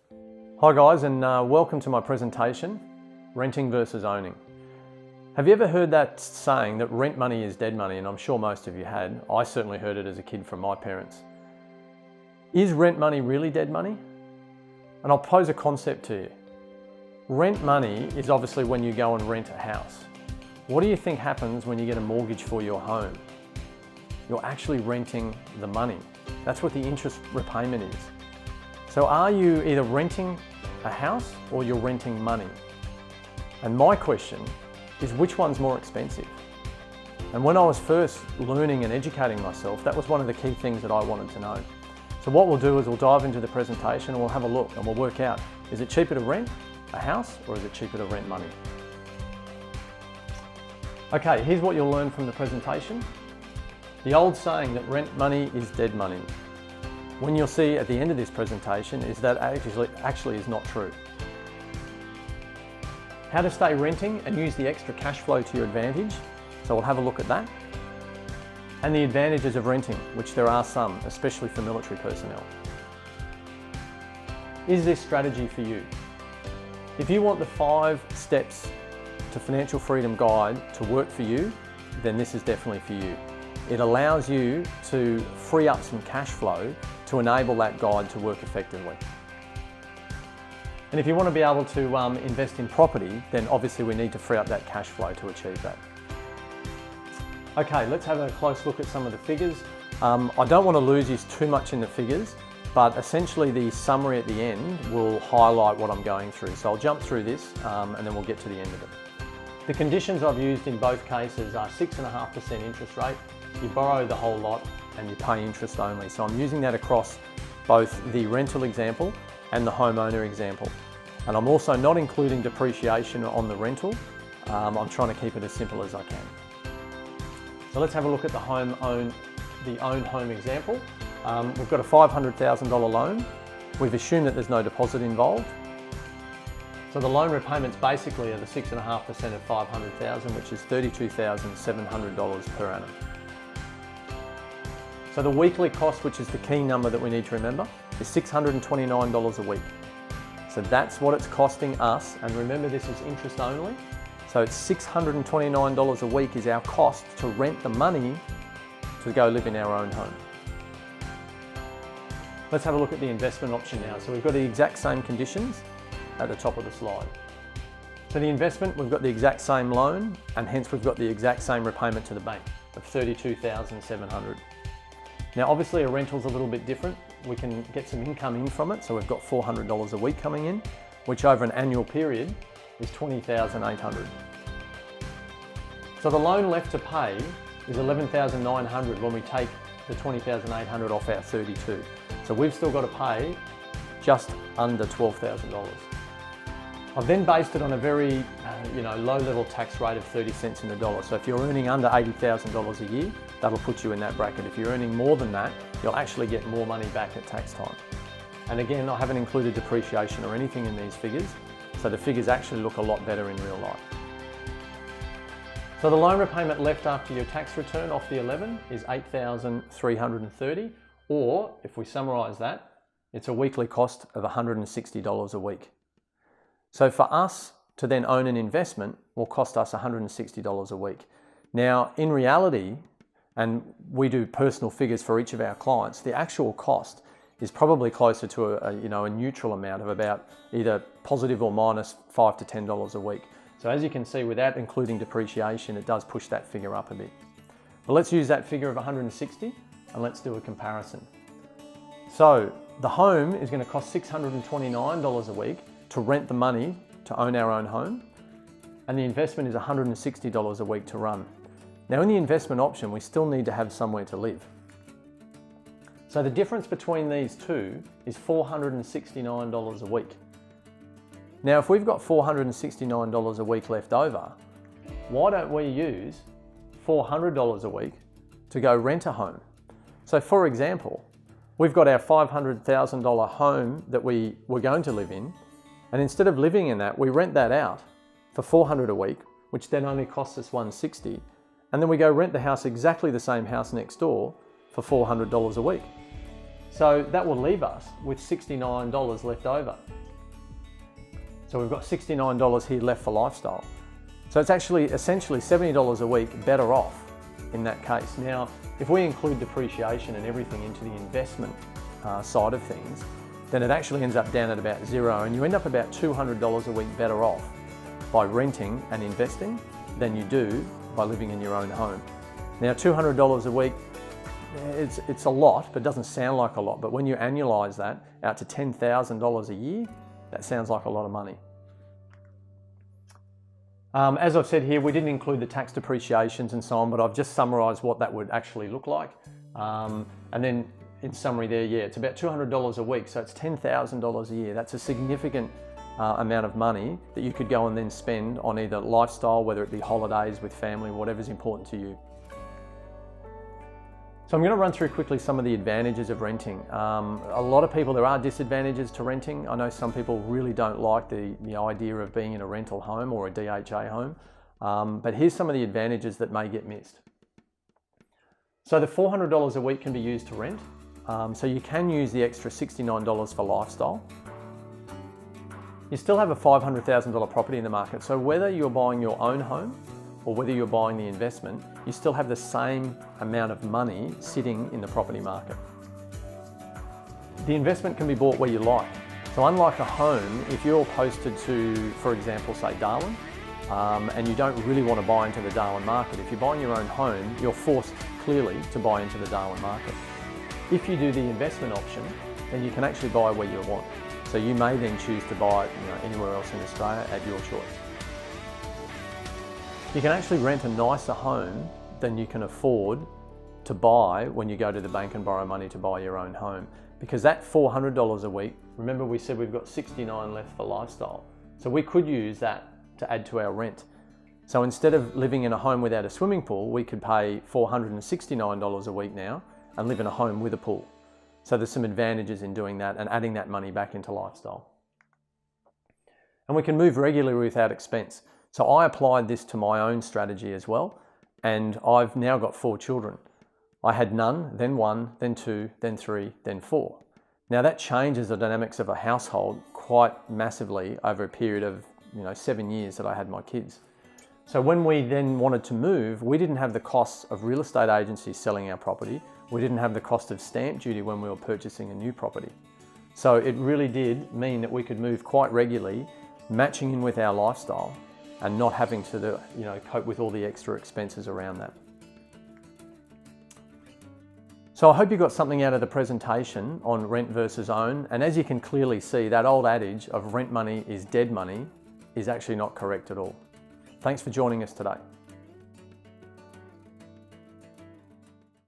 Hi guys, and welcome to my presentation, Renting versus Owning. Have you ever heard that saying that rent money is dead money? And I'm sure most of you had. I certainly heard it as a kid from my parents. Is rent money really dead money? And I'll pose a concept to you. Rent money is obviously when you go and rent a house. What do you think happens when you get a mortgage for your home? You're actually renting the money. That's what the interest repayment is. So are you either renting a house or you're renting money? And my question is, which one's more expensive? And when I was first learning and educating myself, that was one of the key things that I wanted to know. So what we'll do is we'll dive into the presentation and we'll have a look and we'll work out, is it cheaper to rent a house or is it cheaper to rent money? Okay, here's what you'll learn from the presentation. The old saying that rent money is dead money. When you'll see at the end of this presentation is that actually is not true. How to stay renting and use the extra cash flow to your advantage. So we'll have a look at that. And the advantages of renting, which there are some, especially for military personnel. Is this strategy for you? If you want the 5 steps to financial freedom guide to work for you, then this is definitely for you. It allows you to free up some cash flow to enable that guide to work effectively. And if you want to be able to invest in property, then obviously we need to free up that cash flow to achieve that. Okay, let's have a close look at some of the figures. I don't want to lose you too much in the figures, but essentially the summary at the end will highlight what I'm going through. So I'll jump through this and then we'll get to the end of it. The conditions I've used in both cases are 6.5% interest rate. You borrow the whole lot and you pay interest only. So I'm using that across both the rental example and the homeowner example. And I'm also not including depreciation on the rental. I'm trying to keep it as simple as I can. So let's have a look at the owned home example. We've got a $500,000 loan. We've assumed that there's no deposit involved. So the loan repayments basically are the 6.5% of $500,000, which is $32,700 per annum. So the weekly cost, which is the key number that we need to remember, is $629 a week. So that's what it's costing us. And remember, this is interest only. So it's $629 a week is our cost to rent the money to go live in our own home. Let's have a look at the investment option now. So we've got the exact same conditions at the top of the slide. So the investment, we've got the exact same loan, and hence we've got the exact same repayment to the bank of $32,700. Now obviously a rental's a little bit different. We can get some income in from it. So we've got $400 a week coming in, which over an annual period is $20,800. So the loan left to pay is $11,900 when we take the $20,800 off our $32,000. So we've still got to pay just under $12,000. I've then based it on a very low-level tax rate of 30 cents in the dollar. So if you're earning under $80,000 a year, that'll put you in that bracket. If you're earning more than that, you'll actually get more money back at tax time. And again, I haven't included depreciation or anything in these figures, so the figures actually look a lot better in real life. So the loan repayment left after your tax return off the 11 is $8,330, or if we summarise that, it's a weekly cost of $160 a week. So for us to then own an investment will cost us $160 a week. Now, in reality, and we do personal figures for each of our clients, the actual cost is probably closer to a neutral amount of about either positive or minus $5 to $10 a week. So as you can see, without including depreciation, it does push that figure up a bit. But let's use that figure of 160 and let's do a comparison. So the home is going to cost $629 a week to rent the money to own our own home, and the investment is $160 a week to run. Now in the investment option, we still need to have somewhere to live. So the difference between these two is $469 a week. Now if we've got $469 a week left over, why don't we use $400 a week to go rent a home? So for example, we've got our $500,000 home that we were going to live in, and instead of living in that, we rent that out for $400 a week, which then only costs us $160. And then we go rent the house, exactly the same house next door, for $400 a week. So that will leave us with $69 left over. So we've got $69 here left for lifestyle. So it's actually essentially $70 a week better off in that case. Now, if we include depreciation and everything into the investment side of things, then it actually ends up down at about zero, and you end up about $200 a week better off by renting and investing than you do by living in your own home. Now, $200 a week, it's a lot, but it doesn't sound like a lot. But when you annualize that out to $10,000 a year, that sounds like a lot of money. As I've said here, we didn't include the tax depreciations and so on, but I've just summarized what that would actually look like. And then in summary there, yeah, it's about $200 a week, so it's $10,000 a year. That's a significant amount of money that you could go and then spend on either lifestyle, whether it be holidays with family, whatever's important to you. So I'm going to run through quickly some of the advantages of renting. A lot of people, there are disadvantages to renting. I know some people really don't like the idea of being in a rental home or a DHA home, but here's some of the advantages that may get missed. So the $400 a week can be used to rent. So you can use the extra $69 for lifestyle. You still have a $500,000 property in the market. So whether you're buying your own home or whether you're buying the investment, you still have the same amount of money sitting in the property market. The investment can be bought where you like. So unlike a home, if you're posted to, for example, say Darwin, and you don't really want to buy into the Darwin market, if you're buying your own home, you're forced clearly to buy into the Darwin market. If you do the investment option, then you can actually buy where you want. So you may then choose to buy anywhere else in Australia at your choice. You can actually rent a nicer home than you can afford to buy when you go to the bank and borrow money to buy your own home. Because that $400 a week, remember we said we've got $69 left for lifestyle. So we could use that to add to our rent. So instead of living in a home without a swimming pool, we could pay $469 a week now and live in a home with a pool. So there's some advantages in doing that and adding that money back into lifestyle. And we can move regularly without expense. So I applied this to my own strategy as well, and I've now got 4 children. I had none, then 1, then 2, then 3, then 4. Now that changes the dynamics of a household quite massively over a period of 7 years that I had my kids. So when we then wanted to move, we didn't have the costs of real estate agencies selling our property. We didn't have the cost of stamp duty when we were purchasing a new property. So it really did mean that we could move quite regularly, matching in with our lifestyle and not having to cope with all the extra expenses around that. So I hope you got something out of the presentation on rent versus own. And as you can clearly see, that old adage of rent money is dead money is actually not correct at all. Thanks for joining us today.